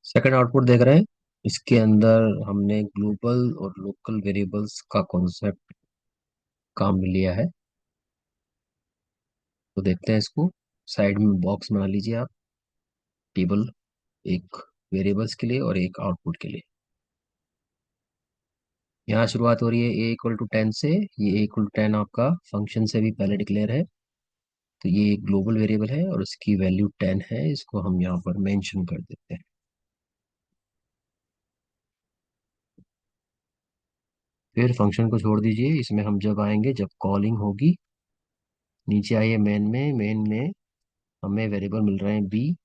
Second output देख रहे हैं। इसके अंदर हमने ग्लोबल और लोकल वेरिएबल्स का कॉन्सेप्ट काम में लिया है। तो देखते हैं इसको। साइड में बॉक्स बना लीजिए आप, टेबल, एक वेरिएबल्स के लिए और एक आउटपुट के लिए। यहाँ शुरुआत हो रही है a=10 से। ये a=10 आपका फंक्शन से भी पहले डिक्लेयर है। तो ये एक ग्लोबल वेरिएबल है और इसकी वैल्यू 10 है। इसको हम यहाँ पर मेंशन कर देते हैं। फिर फंक्शन को छोड़ दीजिए। इसमें हम जब आएंगे, जब कॉलिंग होगी, नीचे आइए मेन में हमें वेरिएबल मिल रहे हैं बी,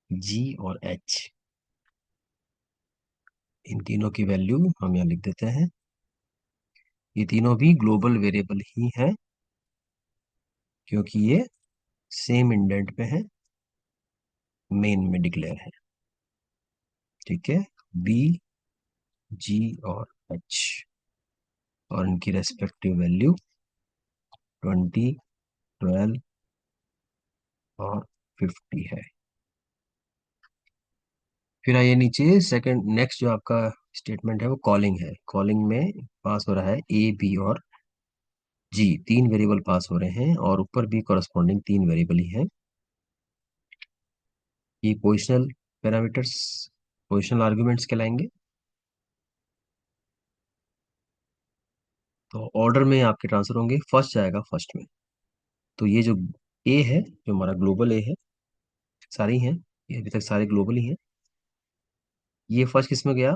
जी और एच। इन तीनों की वैल्यू हम यहाँ लिख देते हैं। ये तीनों भी ग्लोबल वेरिएबल ही हैं क्योंकि ये सेम इंडेंट पे है, मेन में डिक्लेयर है। ठीक है। बी, जी और एच, और इनकी रेस्पेक्टिव वैल्यू 20, 12 और 50 है। फिर आइए नीचे, सेकंड नेक्स्ट जो आपका स्टेटमेंट है वो कॉलिंग है। कॉलिंग में पास हो रहा है ए, बी और जी, तीन वेरिएबल पास हो रहे हैं और ऊपर भी कॉरस्पॉन्डिंग तीन वेरिएबल ही हैं। ये पोजिशनल पैरामीटर्स, पोजिशनल आर्ग्यूमेंट्स कहलाएंगे। तो ऑर्डर में आपके ट्रांसफर होंगे, फर्स्ट जाएगा फर्स्ट में। तो ये जो ए है, जो हमारा ग्लोबल ए है, सारी हैं, ये अभी तक सारे ग्लोबल ही हैं। ये फर्स्ट किस में गया?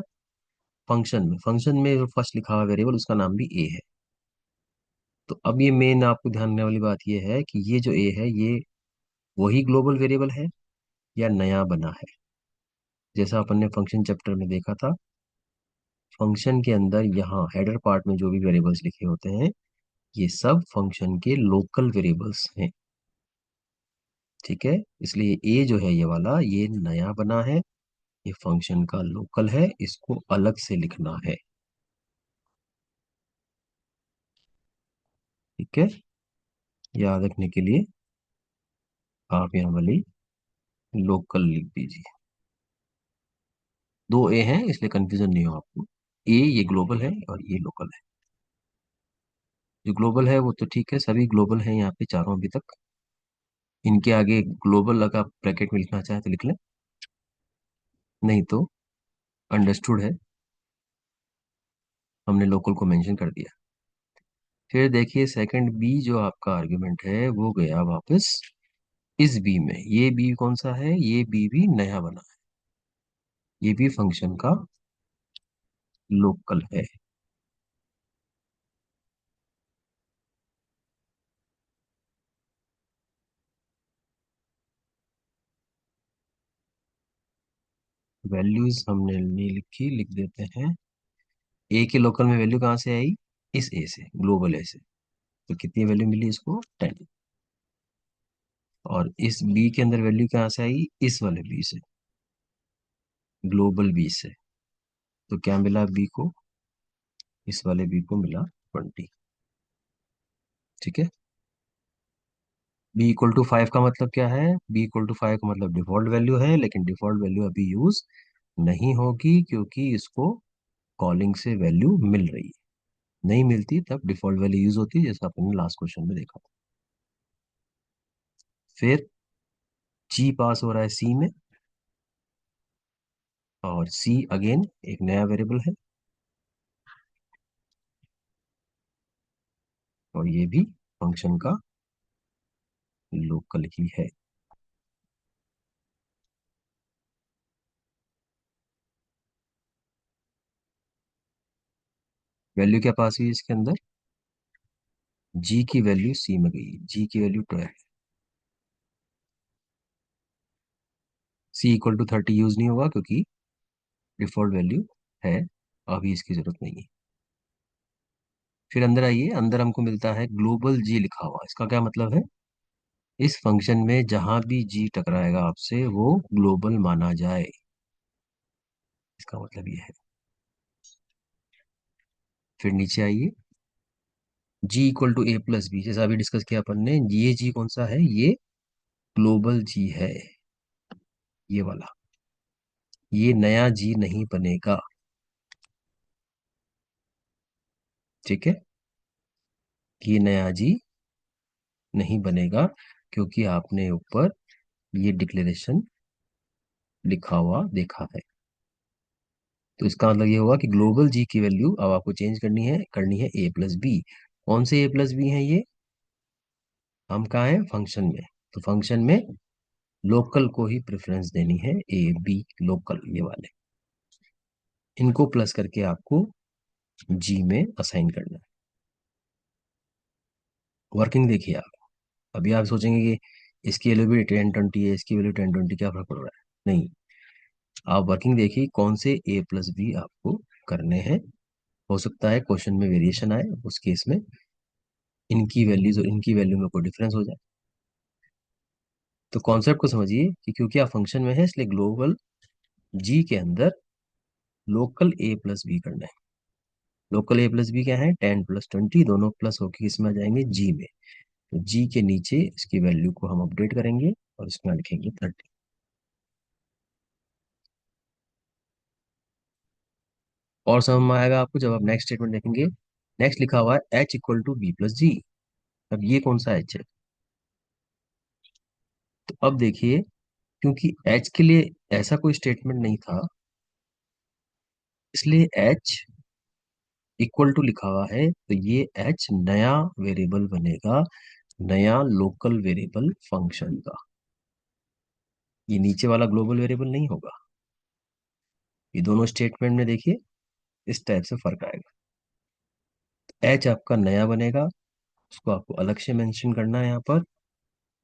फंक्शन में। फंक्शन में जो फर्स्ट लिखा हुआ वेरिएबल उसका नाम भी ए है। तो अब ये मेन आपको ध्यान देने वाली बात ये है कि ये जो ए है, ये वही ग्लोबल वेरिएबल है या नया बना है। जैसा अपन ने फंक्शन चैप्टर में देखा था, फंक्शन के अंदर यहाँ हेडर पार्ट में जो भी वेरिएबल्स लिखे होते हैं, ये सब फंक्शन के लोकल वेरिएबल्स हैं। ठीक है। इसलिए ए जो है ये वाला, ये नया बना है, ये फंक्शन का लोकल है, इसको अलग से लिखना है। ठीक है। याद रखने के लिए आप यहाँ वाली लोकल लिख दीजिए। दो ए हैं इसलिए कंफ्यूजन नहीं हो आपको। ए ये ग्लोबल है और ये लोकल है। जो ग्लोबल है वो तो ठीक है, सभी ग्लोबल हैं यहाँ पे चारों अभी तक। इनके आगे ग्लोबल अगर आप ब्रैकेट में लिखना चाहें तो लिख लें, नहीं तो अंडरस्टूड है, हमने लोकल को मेंशन कर दिया। फिर देखिए सेकंड बी जो आपका आर्गुमेंट है वो गया वापस इस बी में। ये बी कौन सा है? ये बी भी नया बना है, ये भी फंक्शन का लोकल है। वैल्यूज हमने नहीं लिखी, लिख देते हैं। ए के लोकल में वैल्यू कहाँ से आई? इस ए से, ग्लोबल ए से। तो कितनी वैल्यू मिली इसको? 10। और इस बी के अंदर वैल्यू कहाँ से आई? इस वाले बी से, ग्लोबल बी से। तो क्या मिला बी को? इस वाले बी को मिला 20। ठीक है। बी इक्वल टू 5 का मतलब क्या है? बी इक्वल टू 5 का मतलब डिफॉल्ट वैल्यू है, लेकिन डिफॉल्ट वैल्यू अभी यूज नहीं होगी क्योंकि इसको कॉलिंग से वैल्यू मिल रही है। नहीं मिलती तब डिफॉल्ट वैल्यू यूज होती है, जैसा आपने लास्ट क्वेश्चन में देखा था। फिर जी पास हो रहा है सी में, और सी अगेन एक नया वेरिएबल है और ये भी फंक्शन का लोकल ही है। वैल्यू क्या पास हुई इसके अंदर? जी की वैल्यू सी में गई, जी की value 12। C equal to 30 use नहीं होगा क्योंकि डिफॉल्ट वैल्यू है, अभी इसकी जरूरत नहीं है। फिर अंदर आइए, अंदर हमको मिलता है ग्लोबल जी लिखा हुआ। इसका क्या मतलब है? इस फंक्शन में जहां भी जी टकराएगा आपसे वो ग्लोबल माना जाए, इसका मतलब ये है। फिर नीचे आइए, g equal to a plus b, जैसा अभी डिस्कस किया अपन ने, ये जी कौन सा है? ये ग्लोबल जी है, ये वाला, ये नया जी नहीं बनेगा। ठीक है, ये नया जी नहीं बनेगा, क्योंकि आपने ऊपर ये डिक्लेरेशन लिखा हुआ देखा है। तो इसका मतलब ये हुआ कि ग्लोबल जी की वैल्यू अब आपको चेंज करनी है ए प्लस बी। कौन से ए प्लस बी है ये? हम कहाँ हैं? फंक्शन में। तो फंक्शन में लोकल को ही प्रेफरेंस देनी है, ए बी लोकल, ये वाले, इनको प्लस करके आपको जी में असाइन करना है। वर्किंग देखिए आप। अभी आप सोचेंगे कि इसकी वैल्यू भी 1020 है, इसकी वैल्यू 1020, क्या फर्क पड़ रहा है? नहीं, आप वर्किंग देखिए कौन से ए प्लस बी आपको करने हैं। हो सकता है क्वेश्चन में वेरिएशन आए, उस केस में इनकी वैल्यूज और इनकी वैल्यू में कोई डिफरेंस हो जाए। तो कॉन्सेप्ट को समझिए कि क्योंकि आप फंक्शन में है, इसलिए ग्लोबल जी के अंदर लोकल ए प्लस बी करना है। लोकल ए प्लस बी क्या है? 10 + 20, दोनों प्लस होके इसमें आ जाएंगे जी में। तो जी के नीचे इसकी वैल्यू को हम अपडेट करेंगे और इसमें लिखेंगे 30। और समझ में आएगा आपको जब आप नेक्स्ट स्टेटमेंट देखेंगे। नेक्स्ट लिखा हुआ है H = B + G। अब ये कौन सा H है? तो अब देखिए, क्योंकि H के लिए ऐसा कोई स्टेटमेंट नहीं था, इसलिए H = लिखा हुआ है, तो ये H नया वेरिएबल बनेगा, नया लोकल वेरिएबल फंक्शन का। ये नीचे वाला ग्लोबल वेरिएबल नहीं होगा। ये दोनों स्टेटमेंट में देखिए इस टाइप से फर्क आएगा। H आपका नया बनेगा, उसको आपको अलग से मेंशन करना है यहाँ पर।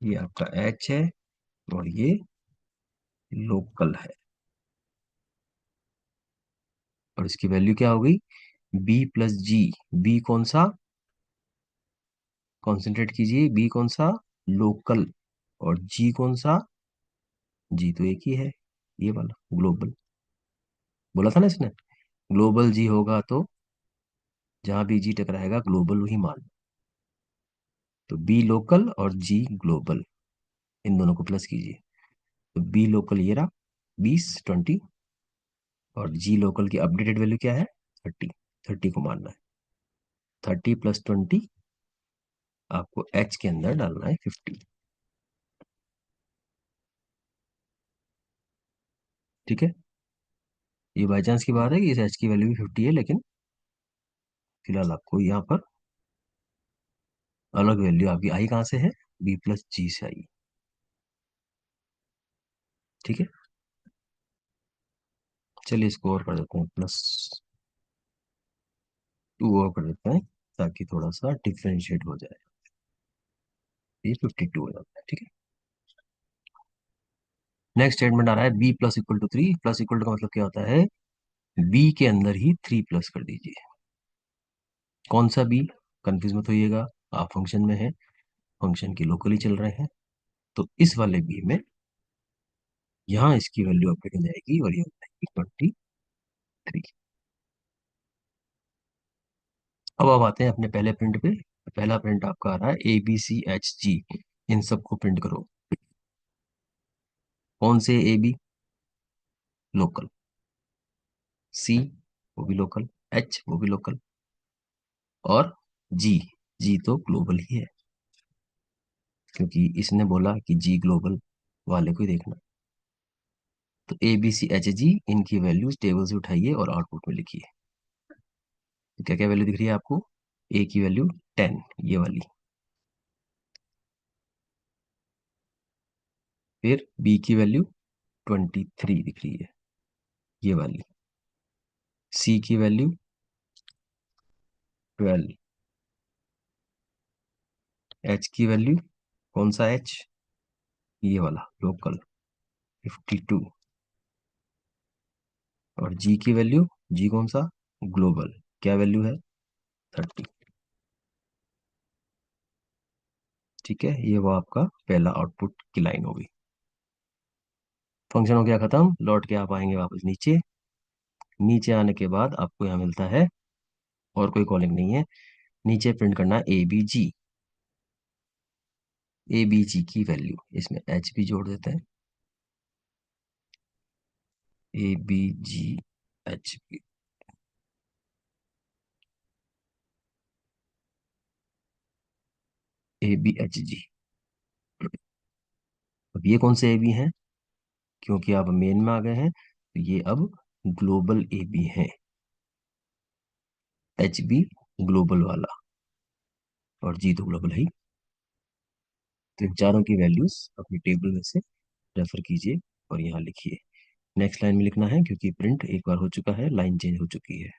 ये आपका H है और ये लोकल है, और इसकी वैल्यू क्या होगी? B + G। बी कौन सा? कॉन्सेंट्रेट कीजिए, बी कौन सा? लोकल। और जी कौन सा? जी तो एक ही है, ये वाला ग्लोबल। बोला था ना इसने, ग्लोबल जी होगा तो जहां भी जी टकराएगा ग्लोबल ही मान। तो बी लोकल और जी ग्लोबल, इन दोनों को प्लस कीजिए। तो बी लोकल ये रहा 20 20, और जी लोकल की अपडेटेड वैल्यू क्या है? 30। 30 को मानना है। 30 + 20, आपको एच के अंदर डालना है 50। ठीक है, ये बाई चांस की बात है कि इस एच की वैल्यू भी 50 है, लेकिन फिलहाल आपको यहाँ पर अलग वैल्यू आपकी आई कहाँ से है? B + G से आई। ठीक है, चलिए इसको और कर देते हैं, +2 और कर देते हैं, ताकि थोड़ा सा डिफ्रेंशिएट हो जाए। ये 52 हो जाता है। ठीक है, नेक्स्ट स्टेटमेंट आ रहा है B +=3। प्लस इक्वल टू का मतलब क्या होता है? बी के अंदर ही 3 प्लस कर दीजिए। कौन सा बी? कंफ्यूज मत होइएगा, आप फंक्शन में हैं, फंक्शन की लोकली चल रहे हैं। तो इस वाले बी में यहाँ इसकी वैल्यू अपडेट हो जाएगी और ये हो जाएगी 23। अब आप आते हैं अपने पहले प्रिंट पे। पहला प्रिंट आपका आ रहा है ABCHG, इन सबको प्रिंट करो। कौन से ए बी? लोकल। सी, वो भी लोकल। एच, वो भी लोकल। और जी, जी तो ग्लोबल ही है, क्योंकि इसने बोला कि जी ग्लोबल वाले को ही देखना। तो ABCHG, इनकी वैल्यूज टेबल से उठाइए और आउटपुट में लिखिए। तो क्या क्या वैल्यू दिख रही है आपको? ए की वैल्यू 10, ये वाली। फिर बी की वैल्यू 23 दिख रही है, ये वाली। सी की वैल्यू 12। एच की वैल्यू, कौन सा एच? ये वाला लोकल, 52। और जी की वैल्यू, जी कौन सा? ग्लोबल, क्या वैल्यू है? 30। ठीक है, ये वो आपका पहला आउटपुट की लाइन होगी। फंक्शन हो गया खत्म, लौट के आप आएंगे वापस नीचे। नीचे आने के बाद आपको यहाँ मिलता है, और कोई कॉलिंग नहीं है, नीचे प्रिंट करना है ABG। ए बी जी की वैल्यू, इसमें एच भी जोड़ देते हैं, A B G H B. A B H G. अब ये कौन से ए बी हैं? क्योंकि आप मेन में आ गए हैं तो ये अब ग्लोबल ए बी हैं, एच बी ग्लोबल वाला और जी तो ग्लोबल है ही। तो इन चारों की वैल्यूज अपनी टेबल में से रेफर कीजिए और यहाँ लिखिए। नेक्स्ट लाइन में लिखना है क्योंकि प्रिंट एक बार हो चुका है, लाइन चेंज हो चुकी है।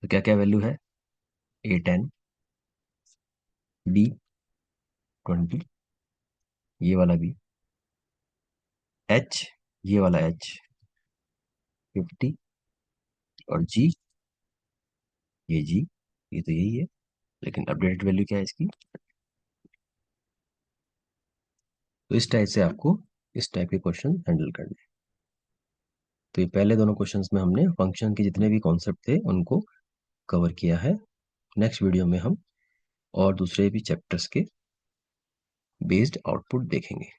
तो क्या क्या वैल्यू है? ए 10, बी 20, ये वाला बी, एच, ये वाला एच 50 और जी, ये जी, ये तो यही है, लेकिन अपडेटेड वैल्यू क्या है इसकी? तो इस टाइप से आपको इस टाइप के क्वेश्चन हैंडल करने हैं। तो ये पहले दोनों क्वेश्चंस में हमने फंक्शन के जितने भी कॉन्सेप्ट थे उनको कवर किया है। नेक्स्ट वीडियो में हम और दूसरे भी चैप्टर्स के बेस्ड आउटपुट देखेंगे।